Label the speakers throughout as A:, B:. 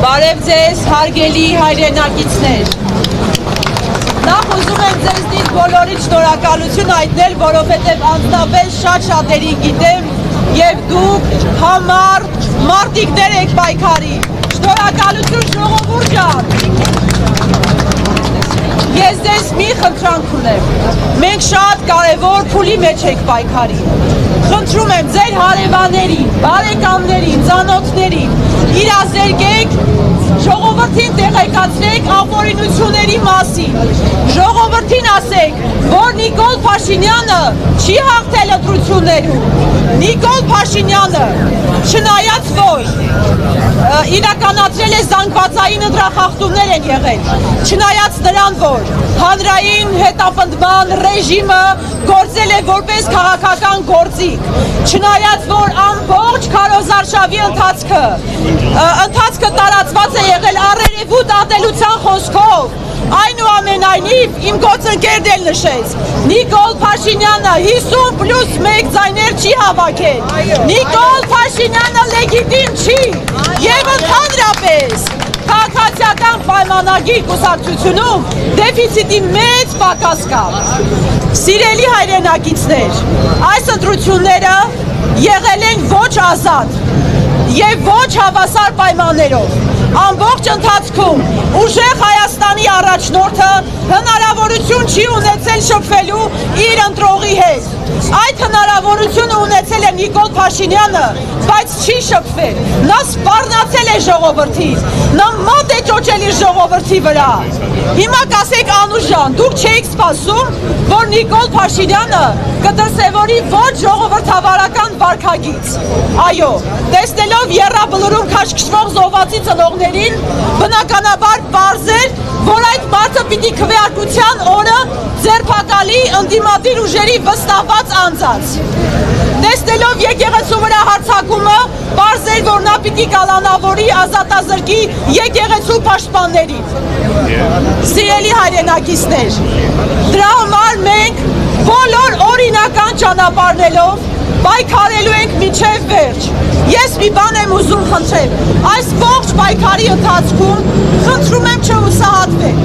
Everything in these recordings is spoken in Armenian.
A: Բարև ձեզ, հարգելի հայրենակիցներ։ Նախ ուզում եմ ձեզնից բոլորիդ շնորհակալություն հայտնել, որովհետև անձնապես շատ-շատերին գիտեմ եւ դուք համառ մարտիկներ եք պայքարի։ Շնորհակալություն ժողովուրդ ջան։ Ես ձեզ մի խնդրանք ունեմ։ Մենք շատ կարևոր փուլի մեջ ենք պայքարի։ Խնդրում եմ ձեր հարևաններին, բարեկամներին, ծանոթներին իրազեկեք, ժողովրդին տեղեկացրեք ապօրինությունների մասին։ Ժողովրդին ասեք, որ Նիկոլ Փաշինյանը չի հաղթել ընտրություններում։ Նիկոլ Փաշինյանը, չնայած որ իրականացրել է զանգվածային ընտրախախտումներ են եղել, չնայած նրան, որ հանրային հետապնդման ռեժիմը գործել է որպես քաղաքական գործիք, չնայած որ ամբողջ քարոզարշավի ընթացքը տարածված է եղել առերևույթ ատելության խոսքով, այնուամենայնիվ իմ գործընկերն էլ նշեց, Նիկոլ Փաշինյանը 50+1 ձայներ չի հավաքել, Նիկոլ Փաշինյանը լեգիտիմ չի եւ ընդհանրապես քաղաքացիական պայմանագիր կուսակցությունում դեֆիցիտի մեծ պակաս կա։ Սիրելի հայրենակիցներ, այս ընտրությունները եղել են ոչ ազատ եւ ոչ հավասար պայմաններով։ Ամբողջ ընթացքում ուժեղ Հայաստանի առաջնորդը հնարավորություն չի ունեցել շփվելու իր ընտրողի հետ։ Այդ հնարավորությունը ունեցել է Նիկոլ Փաշինյանը, բայց չի շփվել։ Նա սպառնացել է ժողովրդին, նա մոտ է ճոճել իր ժողովրդի վրա։ Հիմա կասեք Անուշ ջան, դուք չէիք սպասում, որ Նիկոլ Փաշինյանը կդրսևորի ոչ ժողովրդավարական վարքագիծ։ Այո, տեսնելով եռաբլուրում քաշքշվող զոհվածի ծնողներին, բնականաբար պարզ էր, որ այդ մարդը պիտի քվեարկության օրը ձերբակալի ընդդիմադիր ուժերի վստահված անձած։ Տեսնելով եկեղեցու վրա հարձակումը, պարզ էր, որ նա պիտի կալանավորի ազատազրկի եկեղեցու պաշտպաններին։ Սիրելի հայրենակիցներ, դրա համար մենք բոլոր օրինական ճանապարհներով պայքարելու ենք մինչև վերջ։ Ես մի բան եմ ուզում խնդրել, այս ողջ պայքարի ընթացքում խնդրում եմ չհուսահատվել,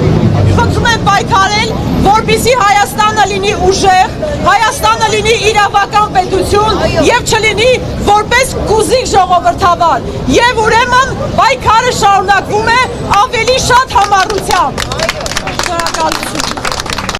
A: խնդրում եմ պայքարել, որպեսզի Հայաստանը լինի ուժեղ, Հայաստանը լինի իրավական պետություն եւ չլինի որպես կուզիկ ժողովրդավար։ Եվ ուրեմն պայքարը շարունակվում է ավելի շատ համառությամբ։ Շնորհակալություն։